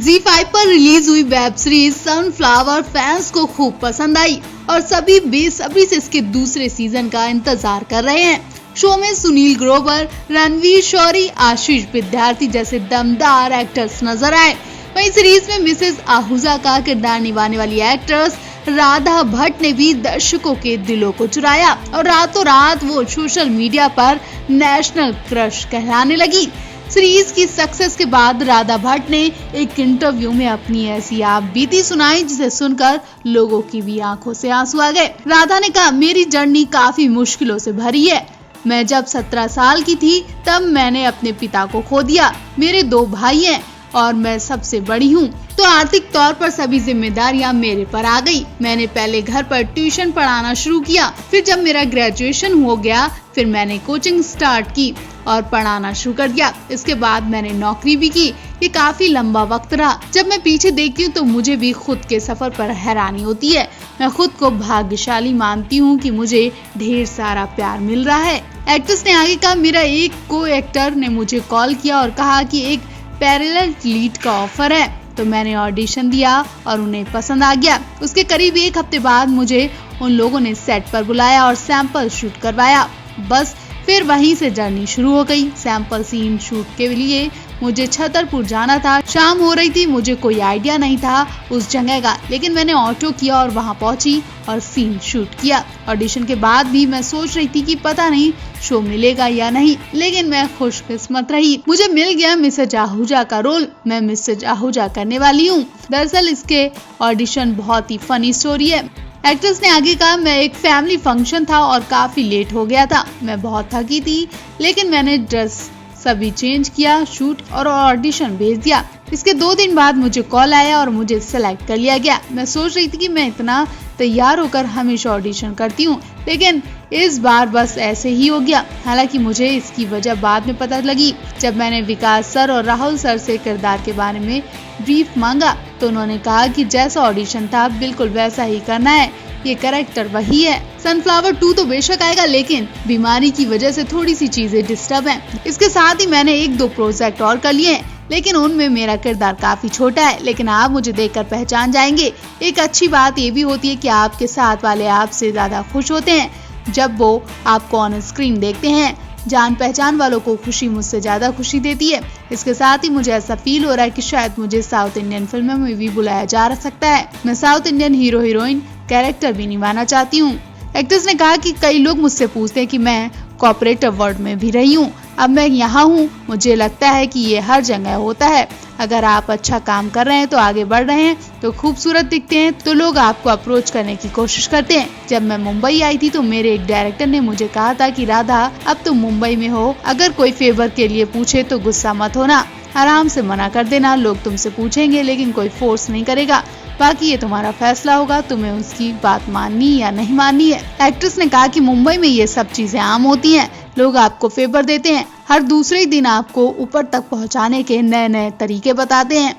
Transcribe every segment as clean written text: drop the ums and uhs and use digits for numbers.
ZEE5 पर release हुई web series sunflower fans को खूब पसंद आई और सभी बेसब्री से इसके दूसरे सीजन का इंतजार कर रहे हैं। शो में सुनील ग्रोवर, रणवीर शौरी, आशीष विद्यार्थी जैसे दमदार एक्टर्स नजर आए। वहीं सीरीज में मिसेस आहूजा का किरदार निभाने वाली एक्ट्रेस राधा भट्ट ने भी दर्शकों के दिलों को चुराया और रातों रात वो सोशल मीडिया पर नेशनल क्रश कहलाने लगी। सीरीज की सक्सेस के बाद राधा भट्ट ने एक इंटरव्यू में अपनी ऐसी आप बीती सुनाई जिसे सुनकर लोगों की भी आंखों से आंसू आ गए। राधा ने कहा, मेरी जर्नी काफी मुश्किलों से भरी है। मैं जब 17 साल की थी तब मैंने अपने पिता को खो दिया। मेरे 2 भाई हैं और मैं सबसे बड़ी हूँ, तो आर्थिक तौर पर सभी जिम्मेदारियां मेरे पर आ गई। मैंने पहले घर पर ट्यूशन पढ़ाना शुरू किया, फिर जब मेरा ग्रेजुएशन हो गया फिर मैंने कोचिंग स्टार्ट की और पढ़ाना शुरू कर दिया। इसके बाद मैंने नौकरी भी की। ये काफी लंबा वक्त रहा। जब मैं पीछे देखती हूँ तो मुझे भी खुद के सफर पर हैरानी होती है। मैं खुद को भाग्यशाली मानती हूँ कि मुझे ढेर सारा प्यार मिल रहा है। एक्ट्रेस ने आगे कहा, मेरा एक को एक्टर ने मुझे कॉल किया और कहा कि एक पैरेलल लीड का ऑफर है, तो मैंने ऑडिशन दिया और उन्हें पसंद आ गया। उसके करीब 1 हफ्ते बाद मुझे उन लोगों ने सेट पर बुलाया और सैंपल शूट करवाया। बस फिर वहीं से जर्नी शुरू हो गई। सैंपल सीन शूट के लिए मुझे छतरपुर जाना था। शाम हो रही थी, मुझे कोई आइडिया नहीं था उस जगह का, लेकिन मैंने ऑटो किया और वहां पहुंची और सीन शूट किया। ऑडिशन के बाद भी मैं सोच रही थी कि पता नहीं शो मिलेगा या नहीं, लेकिन मैं खुशकिस्मत रही। मुझे मिल गया मिसेज आहूजा का रोल। मैं मिसेज आहूजा करने वाली हूँ। दरअसल इसके ऑडिशन बहुत ही फनी स्टोरी है। एक्ट्रेस ने आगे कहा, मैं एक फैमिली फंक्शन था और काफी लेट हो गया था। मैं बहुत थकी थी, लेकिन मैंने ड्रेस सभी चेंज किया, शूट और ऑडिशन भेज दिया। इसके 2 दिन बाद मुझे कॉल आया और मुझे सेलेक्ट कर लिया गया। मैं सोच रही थी कि मैं इतना तैयार होकर हमेशा ऑडिशन करती हूँ, लेकिन इस बार बस ऐसे ही हो गया। हालांकि मुझे इसकी वजह बाद में पता लगी। जब मैंने विकास सर और राहुल सर से किरदार के बारे में ब्रीफ मांगा तो उन्होंने कहा कि जैसा ऑडिशन था बिल्कुल वैसा ही करना है, ये कैरेक्टर वही है। सनफ्लावर 2 तो बेशक आएगा, लेकिन बीमारी की वजह से थोड़ी सी चीजें डिस्टर्ब हैं। इसके साथ ही मैंने 1-2 प्रोजेक्ट और कर लिए हैं, लेकिन उनमें मेरा किरदार काफी छोटा है, लेकिन आप मुझे देखकर पहचान जाएंगे। एक अच्छी बात ये भी होती है कि आपके साथ वाले आपसे ज्यादा खुश होते हैं जब वो आपको ऑन स्क्रीन देखते हैं। जान पहचान वालों को खुशी मुझसे ज्यादा खुशी देती है। इसके साथ ही मुझे ऐसा फील हो रहा है कि शायद मुझे साउथ इंडियन फिल्मों में भी बुलाया जा सकता है। मैं south Indian hero heroine character भी निभाना चाहती हूँ। एक्ट्रेस ने कहा कि कई लोग मुझसे पूछते हैं कि मैं कॉर्पोरेट वर्ल्ड में भी रही हूँ, अब मैं यहाँ हूँ। मुझे लगता है कि ये हर जगह होता है। अगर आप अच्छा काम कर रहे हैं तो आगे बढ़ रहे हैं तो खूबसूरत दिखते हैं तो लोग आपको अप्रोच करने की कोशिश करते हैं। जब मैं मुंबई आई थी तो मेरे एक डायरेक्टर ने मुझे कहा था कि राधा अब तुम मुंबई में हो, अगर कोई फेवर के लिए पूछे तो गुस्सा मत होना, आराम से मना कर देना। लोग तुमसे पूछेंगे लेकिन कोई फोर्स नहीं करेगा, बाकी ये तुम्हारा फैसला होगा तुम्हें उसकी बात माननी या नहीं माननी है। एक्ट्रेस ने कहा कि मुंबई में ये सब चीजें आम होती हैं। लोग आपको फेवर देते हैं, हर दूसरे दिन आपको ऊपर तक पहुंचाने के नए नए तरीके बताते हैं।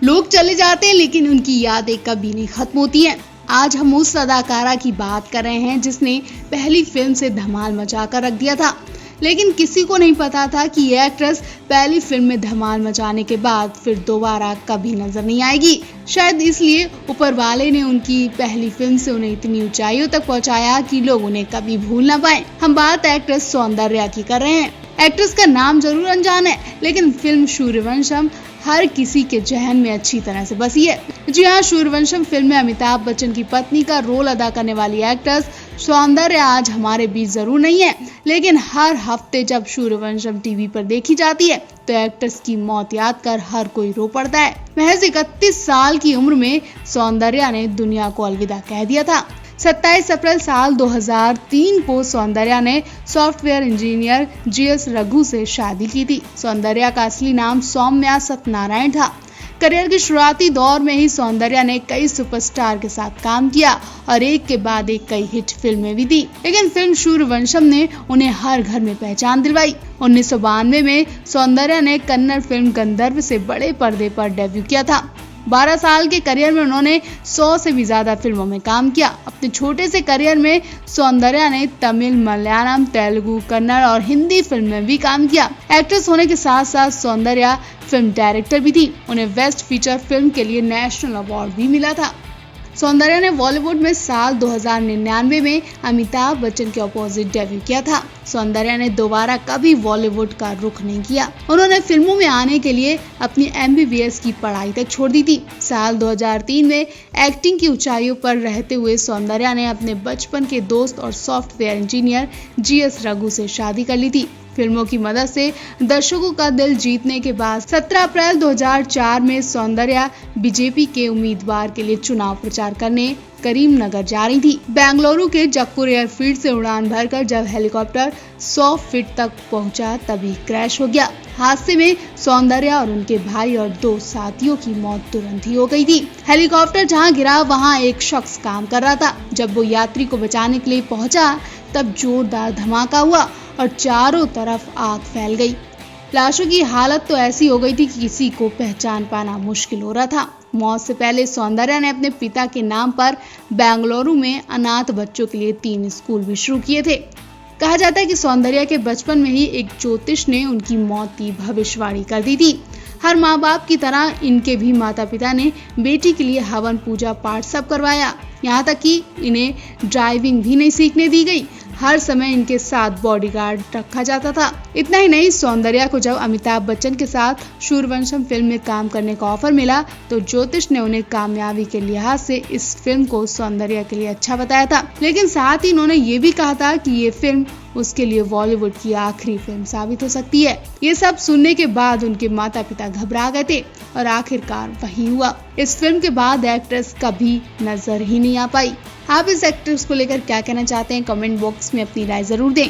लोग चले जाते हैं लेकिन उनकी यादें कभी नहीं खत्म होती हैं। आज हम उस अदाकारा की बात कर रहे हैं जिसने पहली फिल्म से धमाल मचा कर रख दिया था, लेकिन किसी को नहीं पता था कि ये एक्ट्रेस पहली फिल्म में धमाल मचाने के बाद फिर दोबारा कभी नजर नहीं आएगी। शायद इसलिए ऊपर वाले ने उनकी पहली फिल्म से उन्हें इतनी ऊंचाइयों तक पहुंचाया कि लोग उन्हें कभी भूल ना पाए। हम बात एक्ट्रेस सौंदर्या की कर रहे हैं। एक्ट्रेस का नाम जरूर अनजान है, लेकिन फिल्म सूर्यवंशम हर किसी के जहन में अच्छी तरह से बसी है। जी हाँ, सूर्यवंशम फिल्म में अमिताभ बच्चन की पत्नी का रोल अदा करने वाली एक्ट्रेस सौंदर्या आज हमारे बीच जरूर नहीं है, लेकिन हर हफ्ते जब सूर्यवंशम टीवी पर देखी जाती है तो एक्ट्रेस की मौत याद कर हर कोई रो पड़ता है। महज 31 साल की उम्र में सौंदर्या ने दुनिया को अलविदा कह दिया था। 27 अप्रैल साल 2003 को सौंदर्या ने सॉफ्टवेयर इंजीनियर GS रघु से शादी की थी। सौंदर्या का असली नाम सौम्या सत्यनारायण था। करियर के शुरुआती दौर में ही सौंदर्या ने कई सुपरस्टार के साथ काम किया और एक के बाद एक कई हिट फिल्में भी दी, लेकिन फिल्म सूर्यवंशम ने उन्हें हर घर में पहचान दिलवाई। 1992 में सौंदर्या ने कन्नड़ फिल्म गंधर्व से बड़े पर्दे पर डेब्यू किया था। 12 साल के करियर में उन्होंने 100 से भी ज्यादा फिल्मों में काम किया। अपने छोटे से करियर में सौंदर्या ने तमिल, मलयालम, तेलुगु, कन्नड़ और हिंदी फिल्म में भी काम किया। एक्ट्रेस होने के साथ साथ सौंदर्या फिल्म डायरेक्टर भी थी। उन्हें बेस्ट फीचर फिल्म के लिए नेशनल अवार्ड भी मिला था। सौंदर्या ने बॉलीवुड में साल 2099 में अमिताभ बच्चन के अपोजिट डेब्यू किया था। सौंदर्या ने दोबारा कभी बॉलीवुड का रुख नहीं किया। उन्होंने फिल्मों में आने के लिए अपनी MBBS की पढ़ाई तक छोड़ दी थी। साल 2003 में एक्टिंग की ऊंचाइयों पर रहते हुए सौंदर्या ने अपने बचपन के दोस्त और सॉफ्टवेयर इंजीनियर GS रघु से शादी कर ली थी। फिल्मों की मदद से दर्शकों का दिल जीतने के बाद 17 अप्रैल 2004 में सौंदर्या BJP के उम्मीदवार के लिए चुनाव प्रचार करने करीमनगर जा रही थी। बेंगलुरु के जक्कुर एयरफील्ड से उड़ान भरकर जब हेलीकॉप्टर 100 फीट तक पहुंचा तभी क्रैश हो गया। हादसे में सौंदर्या और उनके भाई और 2 साथियों की मौत तुरंत ही हो गई थी। हेलीकॉप्टर जहां गिरा वहां एक शख्स काम कर रहा था। जब वो यात्री को बचाने के लिए पहुंचा तब जोरदार धमाका हुआ और चारों तरफ आग फैल गई। लाशों की हालत तो ऐसी हो गई थी कि किसी को पहचान पाना मुश्किल हो रहा था। मौत से पहले सौंदर्या ने अपने पिता के नाम पर बेंगलुरु में अनाथ बच्चों के लिए 3 स्कूल भी शुरू किए थे। कहा जाता है कि सौंदर्या के बचपन में ही एक ज्योतिष ने उनकी मौत की भविष्यवाणी कर दी थी। हर माँ बाप की तरह इनके भी माता पिता ने बेटी के लिए हवन, पूजा पाठ सब करवाया। यहाँ तक कि इन्हें ड्राइविंग भी नहीं सीखने दी गई। हर समय इनके साथ बॉडीगार्ड रखा जाता था। इतना ही नहीं, सौंदर्या को जब अमिताभ बच्चन के साथ सूर्यवंशम फिल्म में काम करने का ऑफर मिला तो ज्योतिष ने उन्हें कामयाबी के लिहाज से इस फिल्म को सौंदर्या के लिए अच्छा बताया था। लेकिन साथ ही उन्होंने ये भी कहा था कि ये फिल्म उसके लिए बॉलीवुड की आखिरी फिल्म साबित हो सकती है। ये सब सुनने के बाद उनके माता पिता घबरा गए थे और आखिरकार वही हुआ। इस फिल्म के बाद एक्ट्रेस कभी नजर ही नहीं आ पाई। आप इस एक्ट्रेस को लेकर क्या कहना चाहते हैं? कमेंट बॉक्स में अपनी राय जरूर दें।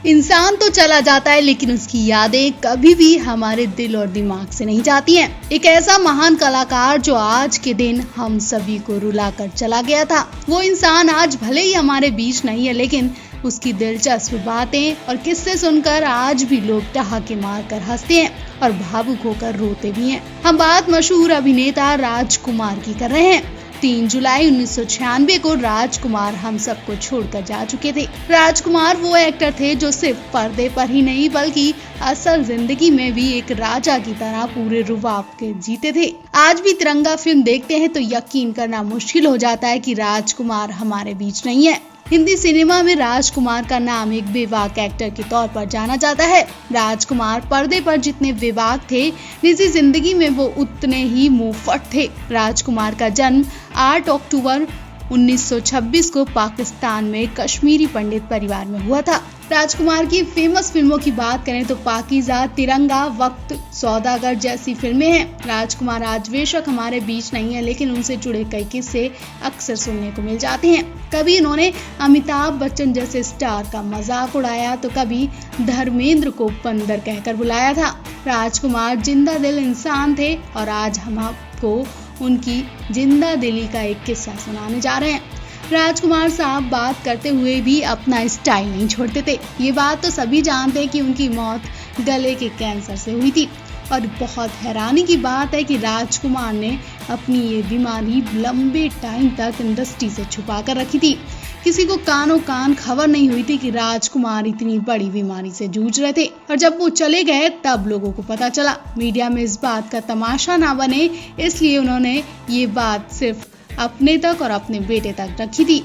इंसान तो चला जाता है लेकिन उसकी यादें कभी भी हमारे दिल और दिमाग से नहीं जाती हैं। एक ऐसा महान कलाकार जो आज के दिन हम सभी को रुलाकर चला गया था। वो इंसान आज भले ही हमारे बीच नहीं है लेकिन उसकी दिलचस्प बातें और किस्से सुनकर आज भी लोग ठहाके मारकर हंसते हैं और भावुक होकर रोते भी हैं। हम बात मशहूर अभिनेता राजकुमार की कर रहे हैं। 3 जुलाई 1996 को राजकुमार हम सबको छोड़कर जा चुके थे। राजकुमार वो एक्टर थे जो सिर्फ पर्दे पर ही नहीं बल्कि असल जिंदगी में भी एक राजा की तरह पूरे रुबाब के जीते थे। आज भी तिरंगा फिल्म देखते हैं तो यकीन करना मुश्किल हो जाता है कि राजकुमार हमारे बीच नहीं है। हिंदी सिनेमा में राजकुमार का नाम एक बेबाक एक्टर के तौर पर जाना जाता है। राजकुमार पर्दे पर जितने बेबाक थे, निजी जिंदगी में वो उतने ही मुंहफट थे। राजकुमार का जन्म 8 अक्टूबर 1926 को पाकिस्तान में कश्मीरी पंडित परिवार में हुआ था। राजकुमार की फेमस फिल्मों की बात करें तो पाकीज़ा, तिरंगा, वक्त, सौदागर जैसी फिल्में हैं। राजकुमार आज बेशक हमारे बीच नहीं है लेकिन उनसे जुड़े कई किस्से अक्सर सुनने को मिल जाते हैं। कभी इन्होंने अमिताभ बच्चन जैसे स्टार का मजाक उड़ाया तो कभी धर्मेंद्र को बंदर कहकर बुलाया था। राजकुमार जिंदा दिल इंसान थे और आज हम आपको उनकी जिंदा दिली का एक किस्सा सुनाने जा रहे हैं। राजकुमार साहब बात करते हुए भी अपना स्टाइल नहीं छोड़ते थे। ये बात तो सभी जानते हैं कि उनकी मौत गले के कैंसर से हुई थी और बहुत हैरानी की बात है कि राजकुमार ने अपनी ये बीमारी लंबे टाइम तक इंडस्ट्री से छुपा कर रखी थी। किसी को कानों कान खबर नहीं हुई थी कि राजकुमार इतनी बड़ी बीमारी से जूझ रहे थे और जब वो चले गए तब लोगों को पता चला। मीडिया में इस बात का तमाशा ना बने इसलिए उन्होंने ये बात सिर्फ अपने तक और अपने बेटे तक रखी थी।